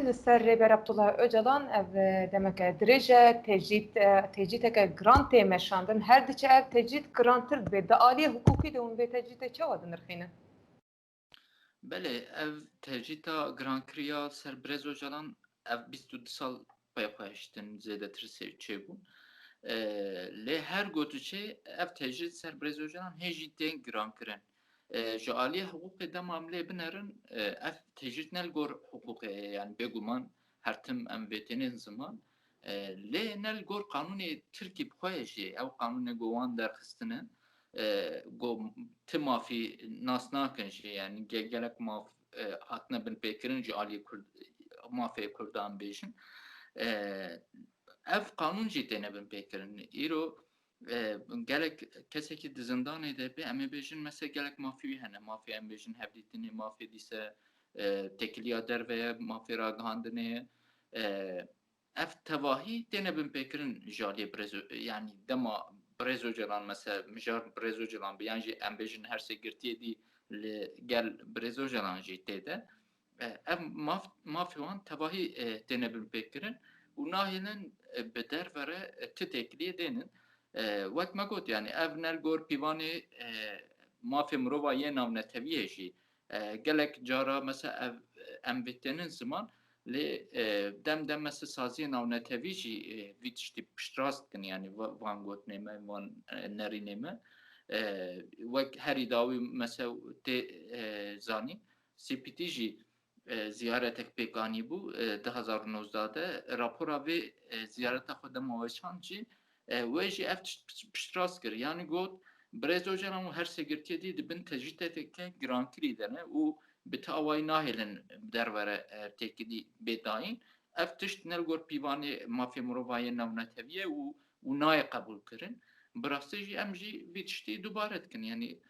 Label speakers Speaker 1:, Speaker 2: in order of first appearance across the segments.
Speaker 1: Dikevin ser Rêber Abdullah Öcalan ev demek dirêje tecîteke grant tê meşandin her diçe ev tecît girantir dibe. Di aliyê hukukî de hûn vê tecîtê çawa dinirxînin?
Speaker 2: Belê ev tecîta grankiriya ser Brez Öcalan ev 22 sal paylaştın zêdetir çêbûn. Lê her gotuçê ev tecît ser Brez Öcalan hêjî tên grankirin. Ji aliyê hukukê de mamlê binerin ev tecît nel gor hukukê yani bêguman her tim em vê tênên ziman. Lê nel gor qanûnê Tirkî bixwe jî ew qanûnê gowan derxistinin go ti mafî nas nakin jî yani gelek maf hatine bin pêkirin ji aliyê mafê Kurdan bêjin. Ev qanûn jî têne bin pêkirin. Îro gelek kesekî di zindanê de em ê bêjin mesela gelek mafî wî hene. Mafê em bêjin hevdîtinê, mafê dîse tekiliya derve ye, mafê ragihandinê ye. Ev tevahî têne bin pêkirin ji aliyê yani dema Brez Öcalan mesela mijar Brez Öcalan yani jî em bêjin her sê girtiyê dî li gel Brez Öcalan jî têde. Ev mafê wan tevahî têne bin pêkirin û nahêlin bi dervere ti têkiliyê dênin. Wek me got yani ev nel gor pîvanê mafê mirova yê navneteviyê jî gelek cara mesela ev em vê tênin ziman lê dem mesela saziyê navnetevî jî vî tiştî piştrast dikin yani van gotinê me van nerînê me. Wek herî dawî mesela tê zanîn CPT jî ziyaretek pêk anîbû 2019 de rapora vê ziyareta xwe dema weşan jî wê jî ev piştrast kir yani got Brez Öcalan û her sê girtiyê dî dibin tecîteke girankirî dene û bi te awayî nahêlin dervere têkilî bêdayîn. Ev tişt nel gor pîvanê mafê mirovayê navnetevî ye û nayê qebûl kirin. Bi rastî jî em jî vî tiştî dubare dikin yani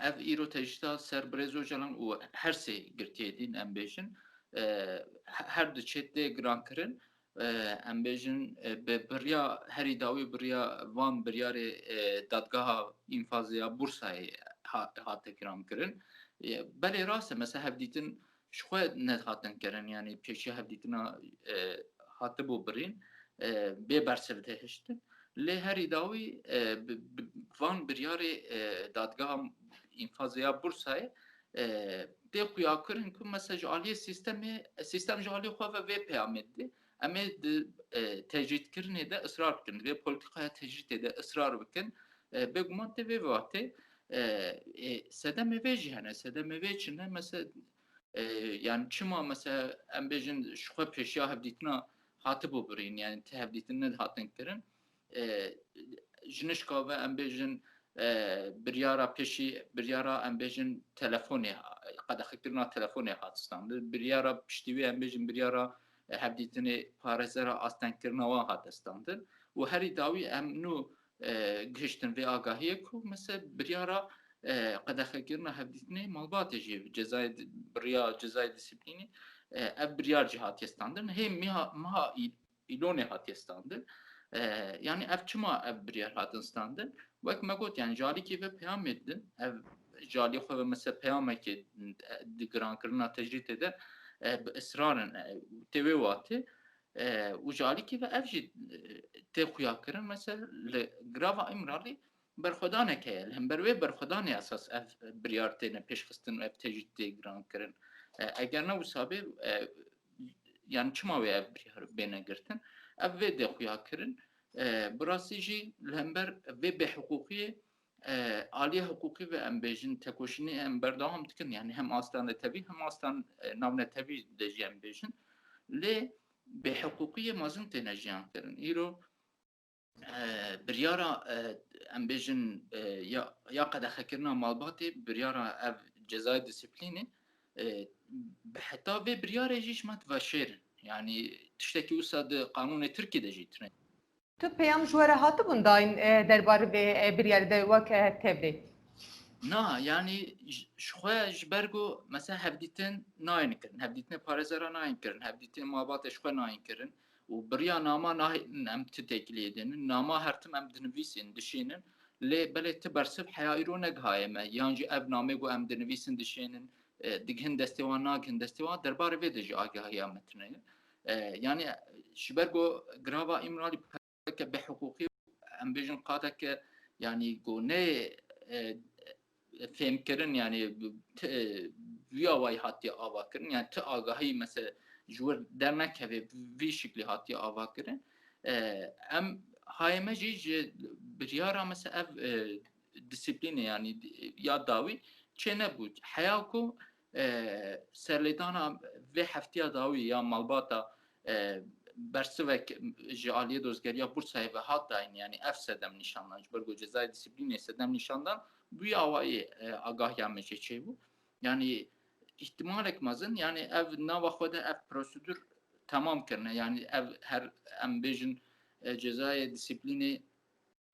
Speaker 2: ev îro tecîta ser Brez Öcalan û her sê girtiyê dîn em bêjin her di çêtê girankirin em bêjin bi biriya herî dawî biriya van biryarê dadgeha înfazêya Bursayê hate girankirin. Belê rast e mesela hevdîtin ji xwe nehatin kirin yani pêşiya hevdîtina hatibû birîn bê bersiv de hiştin. Lê herî dawî van biryarê dadgeha înfazêya Bursayê tê xuya kirin ku mesela ji aliyê sîstem ji aliyê xwe ve vê peyamê didê em ê di tecîtkirinê de ısrar bikin vê polîtikaya tecîtê de ısrar bikin bêguman tê vê watê sedemê vê jî hene sedemê vê çi ne mesela yani çima mesela em bêjin ji xwe pêşiya hevdîtina hatibû birîn yani tê hevdîtin nehatin kirin ji nişka ve em bêjin biryara pêşî biryara em bêjin telefonê qedexekirina telefonê hat standin biryara piştî wê em bêjin biryara hevdîtinê parêzera astenkirina wan hat standin û herî dawî em nû gihiştin vê agahiyê ku mesela biryara qedexekirina hevdîtinê malbatê jî cezayê biriya cezayê disiplînî ev biryar jî hatiye standin hê meha îlonê hatiye standin yani ev çima ev biryar hatin standin wek me got yani jalîkê ve peyamê didin ev jalî xwe ve mesela peyamekê di girankirina tecrîtê de bi ısrarın tê wê watê û jalîkê ve ev jî tê xuya kirin mesela li girava Îmralî berxwedaneke ye li hember wê berxwedanê esas ev biryar têne pêşxistin û ev tecrît tê girankirin eger ne wisa bê yani çima wê ev biryar bêne girtin ev vê dê xuya kirin bi rastî jî li hember vê bêhukukiyê aliyê hukukî ve em bêjin tekoşînê em berdewam dikin yani hem astan netevî hem astan navnetevî de jî em bêjin lê bêhukukiyê mezin têne jiyan kirin îro biryara em bêjin ya qedexekirina malbatê biryara ev cezayê disiplînê bi heta vê biryarê jî ji me diveşêrin yani tiştekî wisa di qanûnê Tirkî de jî tune
Speaker 1: Tu peyam ji we re hatibûn dayîn derbarê vê biryarê de wek tevlê?
Speaker 2: Na yani ji xwe ji ber ku mesela hevdîtin nayên kirin hevdîtinê parêzera nayên kirin hevdîtinê malbatê ji xwe nayên kirin û biriya nama nahêlin em ti têkiliyê dênin nama her tim em dinivîsîn dişînin lê belê ti bersiv heya îro negihaye me yan jî ev namê got em dinivîsin dişênin دیگهن دستیوان ناگهن دستیوان درباره وی دجی آگاهی متنه yani şibergo grava imrali که به حقوقی ام بیژن قاده که yani گونه فهم کردن yani ویا وای هاتی آوا کردن yani ت آگاهی مثل جور در نکه وی شکلی هاتی آوا کردن ام هایمه جی بریارا مثل اف disipline yani ya davi çe ne bu hayako serledana ve haftiya davi ya malbata bersivek jaliye dozgeriya Bursa'ya ve hatta yani ev sedem nişanlan jbergo cezai disipline sedem nişandan bu yavayı agah yamece çe bu yani ihtimal ekmazın yani ev navaxoda ev prosedür tamam kırne yani ev her embejin cezai disipline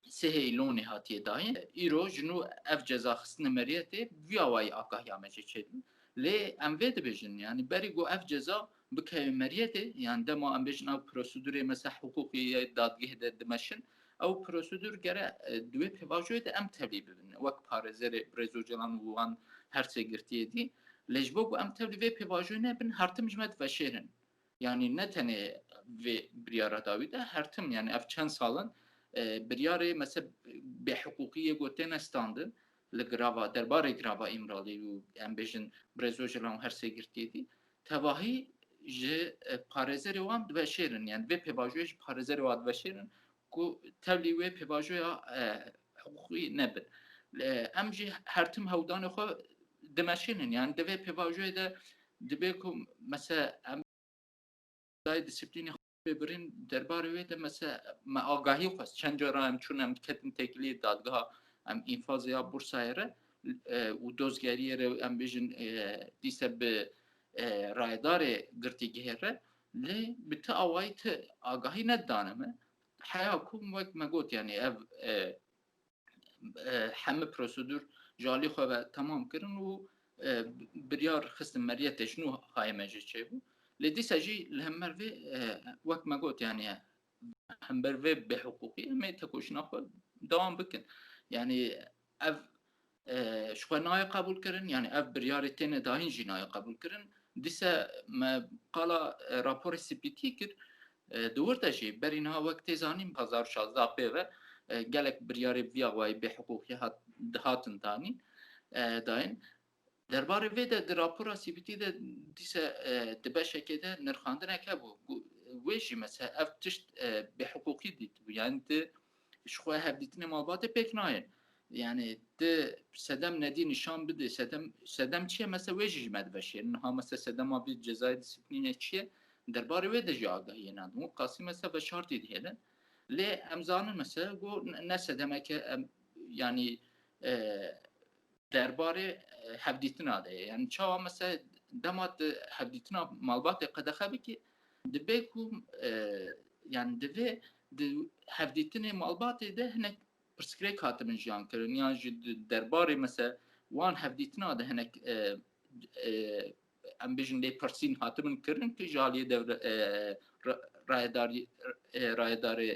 Speaker 2: سهیلونی هاتیه داین ایرو جنو اف جزا خستن مریته ویاوای آگاه یامچه چedin لی ام وید بجن yani beri go اف جزا بکه مریته yani demo ام بجن او prosedürü mesela hukuki dadgih de demeşin او prosedür gere dve pevajoy de em tebliğ bibin vak parezeri brezocalan vuan her segirtiye di lejbo go em tebliğ ve pevajoy ne bin hartım jmet ve şehrin yani ne tane ve briyara davide hartım yani ef çen salın بریاره مثلا به حقوقی گوتن استاندن لگراوا درباره گراوا امرالی و ام بیژن برزوجلان هر سگرتی دی تواهی ج پارزر وان دو شیرن yani ve pevajoy پارزر وان دو شیرن کو تبلی و pevajoy حقوقی نبن ام جی هر تم هودان خو دمشینن yani دو pevajoy da دبه کو مثلا ام دای دیسیپلین ببرین درباره وی ده مثلا ما آگاهی خواست چند جارا هم چون هم کتن تکلی دادگاه هم اینفاز یا بورسایره و دوزگری رو هم بیشن دیسه به رایدار گرتیگه ره لی بتا آوایت آگاهی ندانمه حیا کم وقت مگوت yani ev همه پروسیدور جالی خواه تمام کردن و بریار خستم مریت شنو های مجید چه بود لدي سجي لهمر في وقت ما قلت يعني همبر في بحقوقي ما تكوش ناخذ دوام بكن يعني اف شو ناي قبول كرن يعني اف بريارتين داين جناي قبول كرن ديسا ما قال رابور سي بي تي كر دورتا شي برينها وقت زاني بازار 16 بي و قالك برياري فيا واي بحقوقي هاتن تاني داين درباره وی ده راپورا سی بی تی ده دیسه دبه شکده نرخاندنه که بو ویشی مثلا اف تشت به حقوقی دید yani ده شخواه هفدیتین مالبات پک ناین yani ده sedem nedi nişan bide sedem çiye mesela vejij medveşir ha mesela sedem abi cezai disipline çiye derbarı ve de jagahi yani o kası mesela ve şart edilen le emzanın mesela bu ne sedeme ki yani درباره هفدیتنا ده یعنی چاوا مثلا دمات هفدیتنا مالبات قدخه بکی دبی کوم yani دبی هفدیتنا مالبات ده هنک پرسکری کاتمن جان کرن yani درباره مثلا وان هفدیتنا ده هنک ام بیژن لی پرسین هاتمن کرن که جالی devre رایداری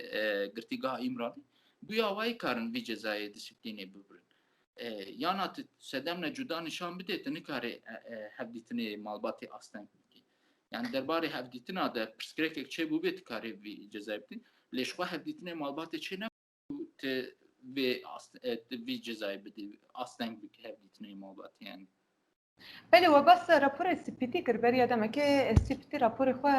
Speaker 2: گرتیگاه امرالی bu yavayı karın bir cezai disiplini bubrin yanat sedemle cuda nişan bide nikare hevditini malbati aslan yani derbari hevditina da preskrek çe bu bit kare vi cezayeti leşwa hevditini malbati çe ne te ve vi cezayeti aslan bir hevditini malbati yani
Speaker 1: بله و بس راپور سپیتی کر بری آدم که سپیتی راپور خو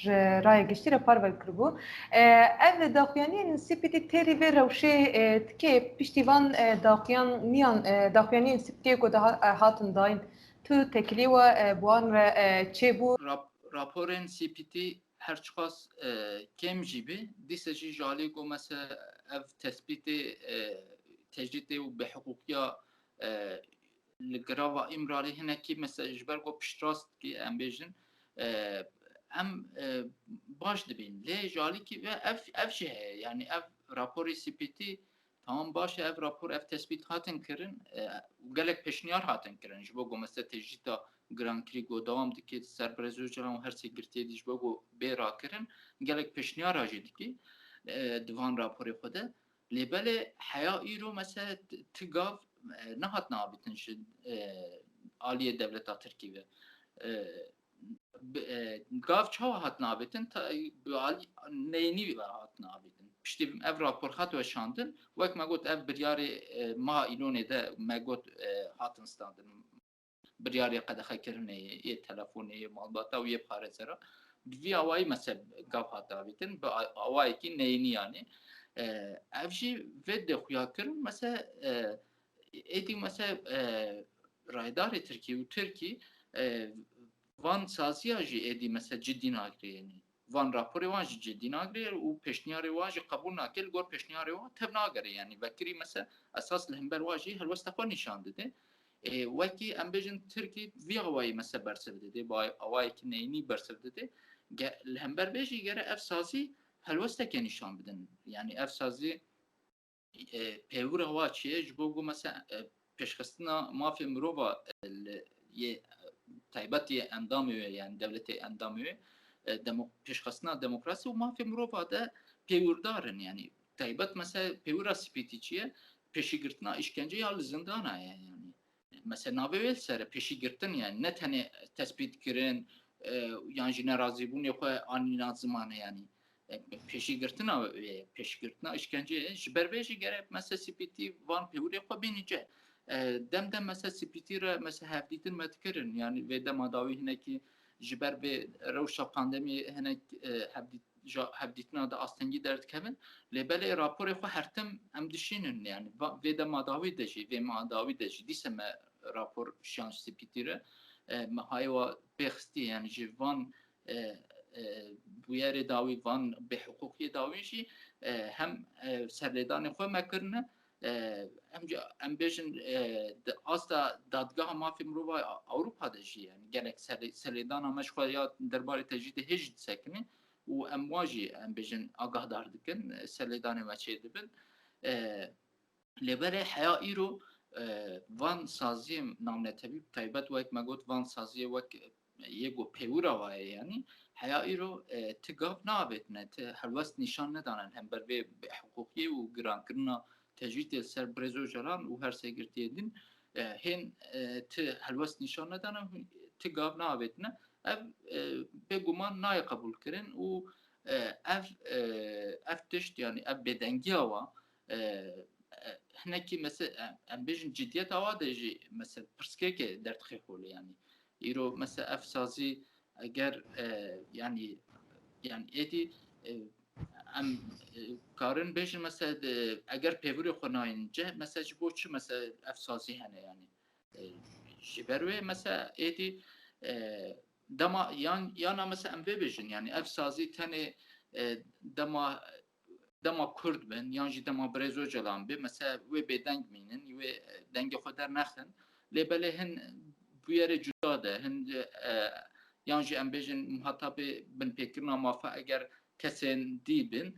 Speaker 1: ج رای گشتی را پارول کربو اول داخیانی سپیتی تری و روشه که پشتیوان داخیان نیان داخیانی سپیتی کو هاتن داین تو تکلی و بوان چه بو
Speaker 2: raporun سپیتی her çıkas kem gibi diseci jali ko mesela ev tespiti tecdidi ve hukukiya لگرava امراری هنکی مثلا جبر کو پشتراست کی ام بیژن ام باش دبین لی جالی کی و اف شه yani ev raporu سپیتی tamam baş ev rapor ev tespit hatin kirin gelek peşniyar hatin kirin jibo go mesela tecita Grand Prix go devam diki serbrezojlan her sekirtiye di jibo go bera kirin gelek peşniyar ajedi ki divan raporu xode lebele haya iro mesela tigav نهات نابتن شد عالیه دولتا ترکیه گاف چاو هات نابتن تا نینی هات نابتن پشتی اف راپور خط و شاندن وقت ما گفت اف بریاری ما ایلونه ده ما گفت هاتن استاندن بریاری قد خکرنه یه تلفنی مالباتا و یه پاره زرا وی اوای مثلا گاف هات نابتن با اوای کی نینی یعنی افجی ود خویا کرن مثلا ایدی مثلا رایدار ترکیه و ترکی وان سازی جی ایدی مثلا جدی ناگری یعنی وان راپوری وان جدی ناگری و پیشنیاری وان قبول ناکل گور پیشنیاری وان تب ناگری یعنی وکری مثلا اساس لهمبر واجی هر وسط خو نشان داده وکی ام بیژن ترکی وی اوای مثلا برسل داده با اوای کی نینی برسل داده لهمبر بیجی گره اف سازی هر وسط کی نشان بدن یعنی اف سازی پیور هوا چیه جبو مثلا پیشخستنا مافی مروبا یه تایبەتی ئەندامی یان دەولەتی ئەندامی پێشخستنا دموکراسی و مافی مرۆڤ ده پێوردارن ینی تایبەت مەسە پێورە سپیتی چییە پێشیگرتنا ئیشکەنجە یا لە زیندانایە ینی مەسە ناوێت سەر پێشیگرتن یان نەتەنێ تەسبیتکردن یان ژی نەرازیبوونی خۆ ئانینا زمانە ینی پێشیگرتنا پێشگرتنا ئیشکەنجەیە ji ber vê jî gerek mese spîtî van pêwirê xwe bînîce dem dem mese spîtî re mese hevdîtin me dikirin yani vê dema dawî hinekî ji ber vê rewşa pandemiyê hinek hevdîtina de astengî derdikevin lêbelê raporê xwe hertim em dişînin yani vê dema dawî de jî vê ma dawî de jî dîse me rapor şan spîtî re me hayê pêxistî yani ji van bûyerê dawî van bêhiqûqiyê dawî jî hem serlêdanê xwe me kirine em bêjin asta dadgeha mafê mirova Ewropa de jî yani gelek serlêdana me ji xwe ya derbarê te jî de hêj disekine û em wa jî em bêjin agahdar dikin serlêdanê me çê dibin lêberê heya îro van saziyê namnetebî taybet wek me got van saziyê wek yego pêwira waye yani heya îro ti gav nabêtine ti helwest nîşan nedanin hem ber vê hiqûqiyê û girankirina tecrîtê ser brêzojaran û her sêgirtiyê din hên ti helwest nîşan nedanin ti gav nabêtine ev bêguman nayê qebûl kirin û ev tişt yani ev bêdengiya wa hinekî mesela em bêjin ciddiyeta wa de jî mesela pirskekê derdixê yani îro mesela ev sazî eger yani êdî em karin bêjin mesela eger pêvîrê xwe nayînce mesela ji bo çi mesela ev sazî hene yani ji ber wê mesela êdî dema yana mesela em vê bêjin yani ev sazî tenê dema Kurd bin yan jî dema Brêzocalan bê mesela wê bêdeng mînin wê dengê xwe dernexin lêbelê hin bûyerê cuda de hin yan jî em bêjin muhatapê binpêkirina mafa eger kesên dî bin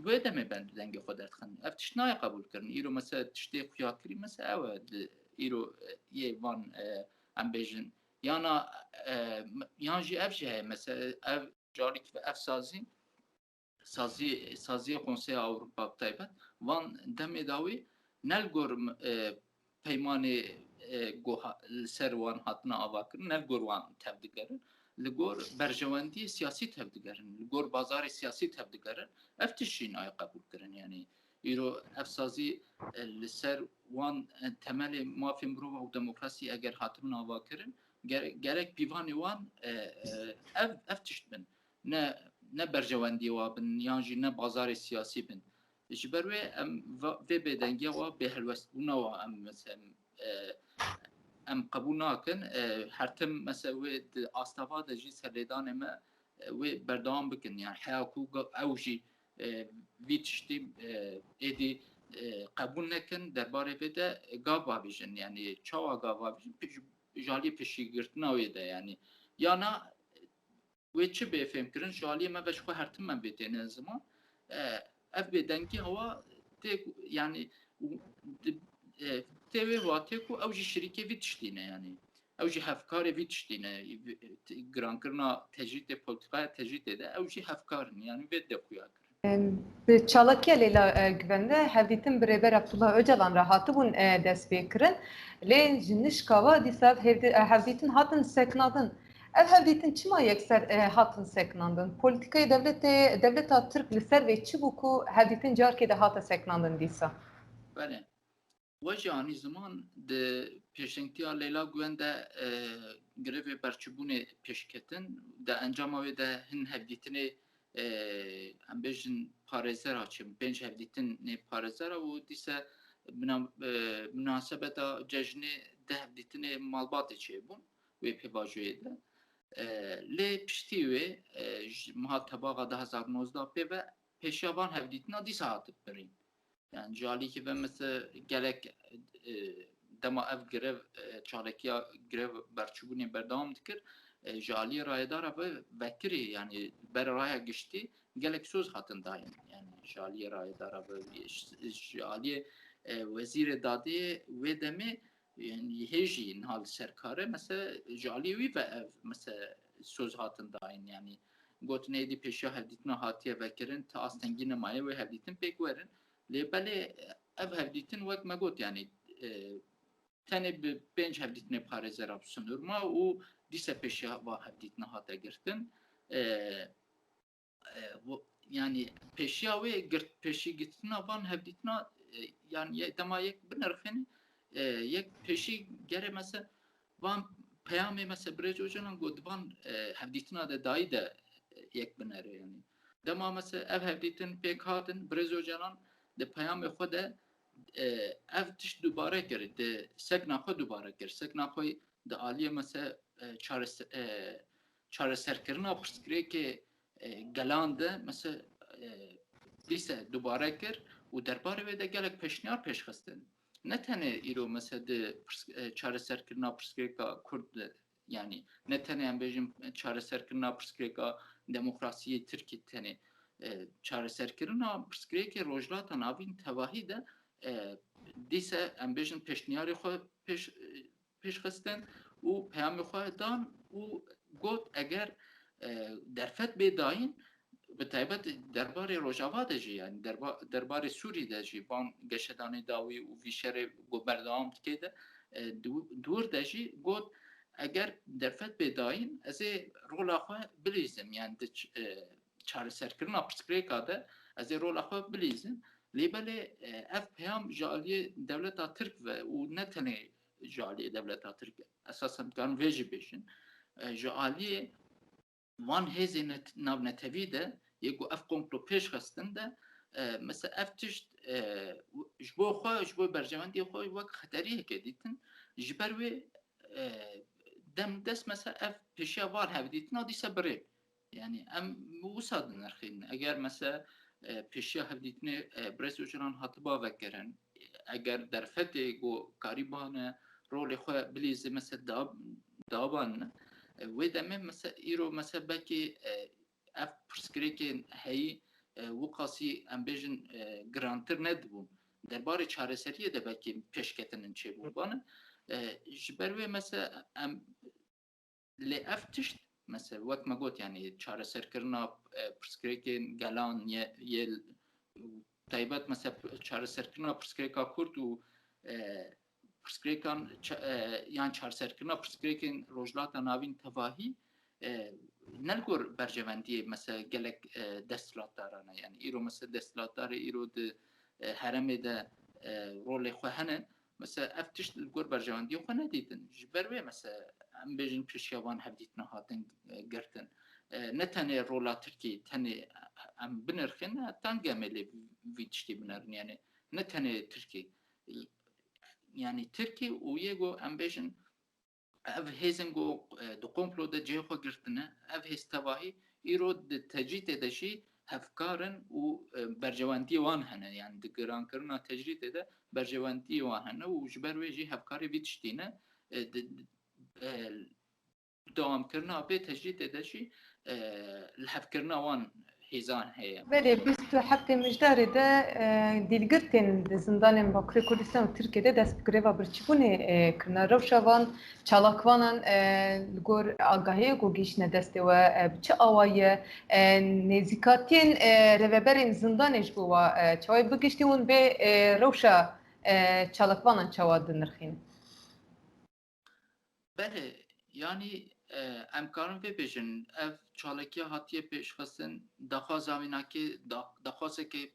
Speaker 2: wê demê ben dengê xwe derdixin ev tişt nayê qebûl kirin îro mesela tiştê xuyakirî mesela ew e îro yê van em bêjin yana yan jî ev jî heye mesela ev carîk ve ev saziyê Konseya Ewropa taybet van demê dawî nel gor peymanê ser wan hatina avakirin nel gor wan tev digerin li gor berjewendiyê siyasî tev digerin li gor bazarê siyasî tev digerin ev tişt jî nayê qebûl kirin yani îro ev sazî li ser wan temelê mafê mirova û demokrasî eger hatibin avakirin gerek pîvanê wan ev tişt bin ne berjewendiyê wa bin yan jî ne bazarê siyasî bin ji ber wê em vê bêdengiya wa bêhelwestbûna wa em mesela em qebûl nakin hertim mesela wê astava de jî serlêdanê me wê berdewam bikin yani heya ku ew jî vî tiştî êdî qebûl nekin derbarê vê de gav bavêjin yani çawa gav bavêjin jaliyê pêşîgirtina wê de yani yana wê çi bêfêm kirin ji aliyê me ve ji xwe hertim me bêtêne ziman ev bêdengiya wa tê yani tê wê wa tê ku ew jî şirîkê vî tiştî ne yani ew jî hevkarê vî tiştî ne girankirina tecrîtê polîtikaya tecrîtê de ew jî hevkarin yani vê de xuya kirin
Speaker 1: Bi Çalakiya Leyla güvende hevdîtin birêber Abdullah Öcalan re hatibûn destpêkirin lê ji nişkava dîsa hevdîtin hatin seknandin. Ev hevdîtin çima yekser hatin seknandin? Polîtikayê devleta Tirk li ser vê çi bû ku hevdîtin carkê de hate seknandin dîsa?
Speaker 2: Bele. Wajani zaman de pêşengtiya Leyla Güven de grevê berçûbûnê pêşketin de encama wê de hin hevdîtinê em bêjin parêzera çim pênc hevdîtinê parêzera û dîse münasebeta cejnê de hevdîtinê malbatê çêbûn wê pêvajoyê de lê piştî wê meha tebaxa 2019 pê ve pêşiya van hevdîtina dîsa hatib birîn. Yani jali ki ve mesela gerek dema ev grev çalekiya grev berçubuni berdam dikir jali rayedara ve vekiri yani ber raya geçti gerek söz hatın daim yani jali rayedara ve jali vezir dadi ve demi yani heji nal serkare mesela jali ve ev mesela söz hatın daim yani got neydi peşa hevditna hatiye vekirin ta astengine maye ve hevditin pek verin لێبەلێ ئەv هەڤدیتن وەک مەگوت یعنی tenê bi pênc hevdîtinê parêzera sunûrma û dîsa pêşiya va hevdîtina hate girtin yani pêşiya wê pêşîgirtina van hevdîtina yani dema yek binirxin yek pêşî gerê mesela van peyamê mesela birêc ocanan got van hevdîtina de dayî de yek binere yani dema mesela ev hevdîtin pêk hatin birêc ocanan de peyamê xwe de ev tişt dubare kir de sekna xwe dubare kir sekna xwe de aliyê mesela çareserkirina pirsgirêkê gelan de mesela lîse dubare kir û derbarê wê de gelek pêşniyar pêşxistin ne tenê îro mesela de çareserkirina pirsgirêka Kurd yani ne tenê em bêjin çareserkirina pirsgirêka demokrasiyê Tirkî tenê çareserkirina pirsgirêkê rojhilata navîn tevahî de dîse em bêjin pêşniyarê xwe pêşxistin û peyamê xwe dan û got eger derfet bê dayîn bi taybet derbarê Rojava de jî yani derbarê Sûrî de jî van geşedanê dawî û vî şerê got berdewam dike de dûr de jî got eger derfet bê dayîn ez ê rola xwe bilîzim yani çareserkirina pirsgirêka de ez ê rola xwe bilîzim lêbelê ev peyam ji aliyê devleta Tirk ve û ne tenê ji aliyê devleta Tirk esasen dikarin vê jî bêjin ji aliyê van hêzê navnetevî de yê ku ev komplo pêşxistin de mesela ev tişt ji bo xwe ji bo berjewendiyê xwe wek xeteriyekê dîtin ji ber wê dem dest mesela ev pêşiya van hevdîtina dîsa birêv yani em wisa dinirxînin eger mesela pêşiya hevdîtinê birêz ocanan hatiba vekirin eger derfetê got karî bane rolê xwe bilîze mesela dabanine wê demê mesela îro mesela belkî ev pirsgirêkên heyî wiqasî em bêjin girantir nedibûn derbarê çareseriyê de belkî pêşketinin çêbûn bane ji ber wê mesela em lê ev tişt mesela wek me got yani çareserkirina pirsgirêkên gelan yê taybet mesela çareserkirina pirsgirêka Kurd û pirsgirêkan yan çareserkirina pirsgirêkên rojhilata navîn tevahî ne li gor berjewendiyê mesela gelek desthilatdaran e yani îro mesela desthilatdarê îro di heremê de rolê xwe hene mesela ev tişt li gor berjewendiyê xwe nedîtin ji ber wê mesela em bêjin pêşiya van hevdîtina hatin girtin ne tenê rola Tirkî tenê em binirxin tan gemelê vî tiştî binirin yani ne tenê Tirkî yani Tirkî û yê got em bêjin ev hêzin got di komplo de cihê xwe girtine ev hêz tevahî îro di tecrîtê de jî hevkarin û berjewendiyê wan hene yani di girankirina tecrîtê de berjewendiyê wan hene û ji ber wê jî hevkarê vî tiştî ne dewamkirina vê tecrîtê de jî li hevkirina wan hêzan heye.
Speaker 1: Belê 27 mijdarê de dîlgirtên di zindanên Bakurê Kurdistan û Tirkiyeyê de dest bi grêva birçîbûnê kirine. Rewşa van çalakvanan li gor agahiyê ku gîştine destê we bi çi awaye nêzîkatiyên rêveberên zindanê ji bo we çawa bigiştî hûn bê rewşa çalakvanan çawa dinirxînin.
Speaker 2: Belê, yanî em karin vê bêjin ev çalakiya hatiye pêşxistin daxwaza wînakê daxwazekê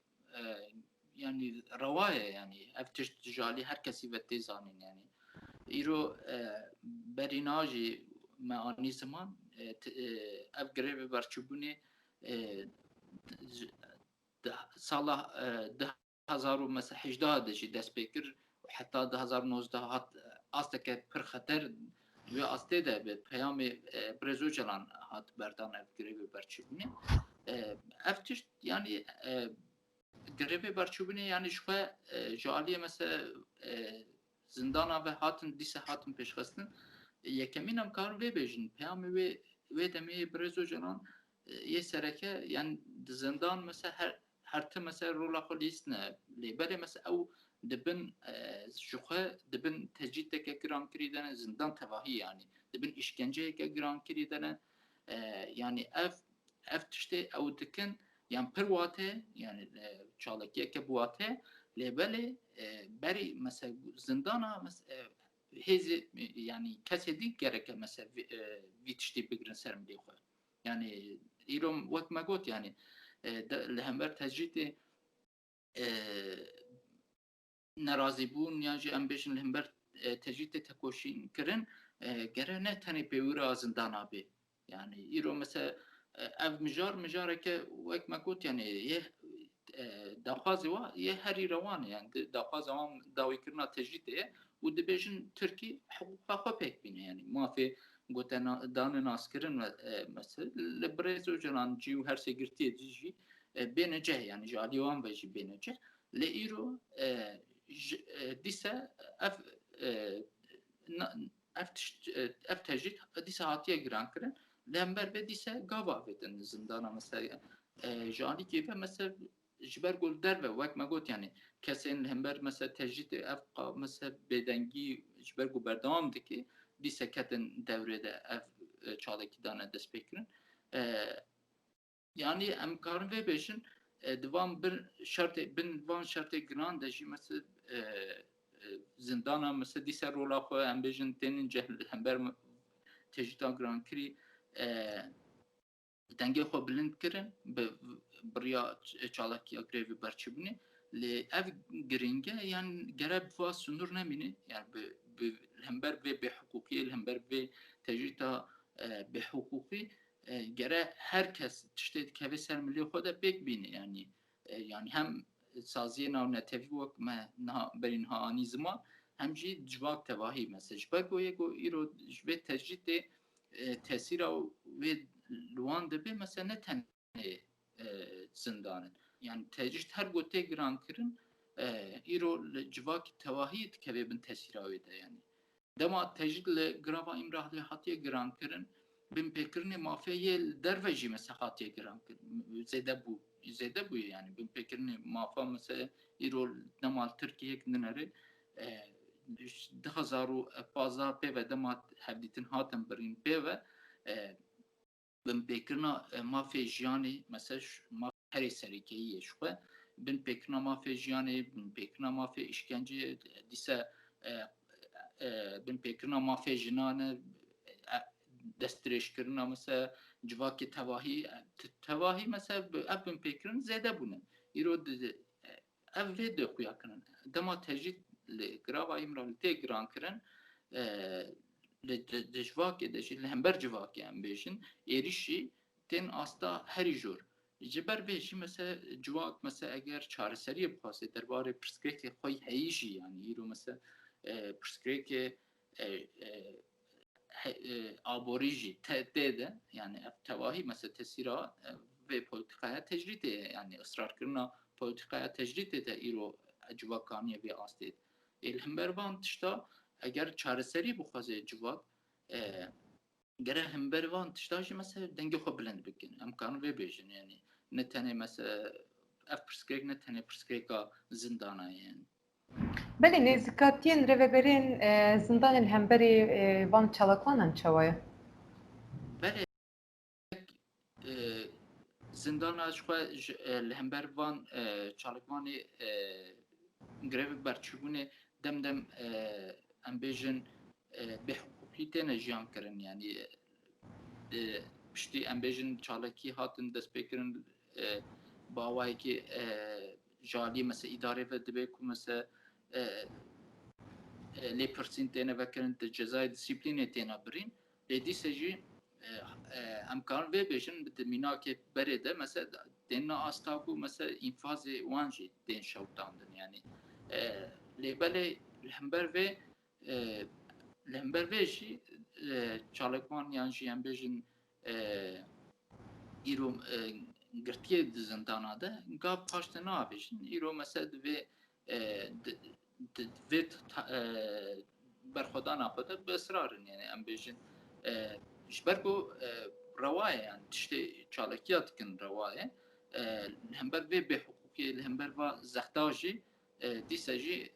Speaker 2: yanî rewa ye yanî ev tişt ji alî her kesî ve tê zanîn yanî. Îro berîna jî me anî ziman ev girêvê berçûbûnê sala 2018 de jî dest pê kir heta 2019 hat asteke pir xeter ve astê de bi peyamê Brez Öcalan hat berdan ev girêvê berçûbûnê. Ev tişt yanî girêvê berçûbûnê yanî ji xwe ji aliyê mesela zindana ve hatin dîsa hatin pêşxistin yekemîn em karin vê bêjin peyamê wê demê Brez Öcalan yê sereke yani di zindan mesela her tim mesela rola xwe lîstine lêberê mesela ew dibin ji xwe dibin tecrîdeke girankirî dene zindan tevahî yani dibin işkenceyeke girankirî dene yani ev tiştê ew dikin yani pir wate yani çalakiyeke wate lêbelê berî mesela zindana mesela hêzê yani kesê dî gereke mesela vî tiştê bigirin ser milê xwe yani îro wek me got yani li hember tecrîdê nerazîbûn yan jî em bêjin li hember tecrîdê tekoşîn kirin gere ne tenê pêwîra zindana bê yani îro mesela ev mijareke wek me got yani yê daxwazê wa yê herî rewan e yani daxwaza wan dawîkirina tecrîdê ye û dibêjin Tirkî hiqûqa xwe pêk bîne yani mafê gote danê naskirin mesela li Brez Öcalan cî û her sê girtiyê jî bêne ceh yani ji alî wan ve jî bêne ceh li îro dîse ev tecrîd dîsa hatiye girankirin li hember vê dîse gava vedin zindana mesela ji alîkê ve mesela ji ber ku derve wek me got yani kesên li hember mesela tecrîdê ev mesela bêdengî ji ber ku berdewam dike dîse ketin devrê de ev çalekî dane dest pê kirin yani em karin vê bêjin divan bir şertê bin van şertê giran de jî mesela zindana mesela dîsa rola xwe em bêjin tênin ceh li hember tecrîda girankirî dengê xwe bilind kirin bi biriya çalakiya girêvê berçûbûnê lê ev giringe yan gere biva sunûr nemîne yani bi hember vê bêhiqûqiyê li hember vê tecrîda bêhiqûqî gere herkes tiştê dikeve ser milê xwe de pêk bîne yani yani hem saziyê navnetevî wek me berî niha anî ziman hem jî civak tevahî mesela ji ber ku yê ku îro ji vê tecrîdê tesîra wê li wan dibe mesela ne tenê zindanin yani tecrîd her gotê girankirin îro li civakî tevahî dikeve bin tesîra wê de yani dema tecrîd li girava îmrahlê hatiye girankirin bin pêkirinê mafiyê derve jî mesela hatiye girankirin zêde bûye yani bin pêkirinê mafa mesela îro dema Tirkiyeyek dinere 2015 pê ve dema hevdîtin hatin birîn pê ve bin pêkirina mafê jiyanê mesela herê serêkeyî ye ji xwe bin pêkirina mafê jiyanê bin pêkirina mafê işkenceyê dîsa bin pêkirina mafê jinane destdirêjkirina mesela civakê tevahî mesela ev bin pêkirin zêde bûne îro ev vê de xuya kirin dema tecrîd li girava îmrahlî tê girankirin li civakê de jî li hember civakê em bêjin êrîş jî tên asta herî jor ji ber vê jî mesela civak mesela eger çareseriyê bixwase derbarê pirsgirêkê xwe heyî jî yani îro mesela pirsgirêkê aborî jî tê de yani ev tevahî mesela tesîra vê polîtikaya tecrîdê ye yani ısrarkirina polîtikaya tecrîdê de îro civakaniye vê astê li hember van tişta eger çareserî bixwaze civak gere hember van tişta jî mesela dengê xwe bilind bikin em karin vê bêjin yani نتنه مثلا اف پرسکریک نتنه پرسکریکا زندانه yani.
Speaker 1: بله نزدیکاتین رهبرین زندان الهمبری وان چالاکوانان چوایه.
Speaker 2: بله زندان اشخوا الهمبر وان چالکوانی گریو برچوبونه دم امبیجن به حقوقی تنه جیان کرن yani پشتی امبیجن چالکی هاتن دست بکرن باوایی که جالی مثل اداره و دبی که مثل لی پرسین تینه وکرن ده جزای دیسیپلینه تینه برین لیدی سجی امکان و بیشن به مینا که برده مثلا دینا آستاکو مثلا انفاز وانجی دین شوتاندن yani لیبله لهمبر و جی چالکمان yani جی امبیجن ایرو گرتیه زندانه ده گاب پاشته نابیشن ایرو مثلا دوید برخودان آخوده به اصرارن yani ام بیشن جبرگو روایه yani تشتی چالکیات کن روایه همبر به حقوقی همبر و زختاجی دیساجی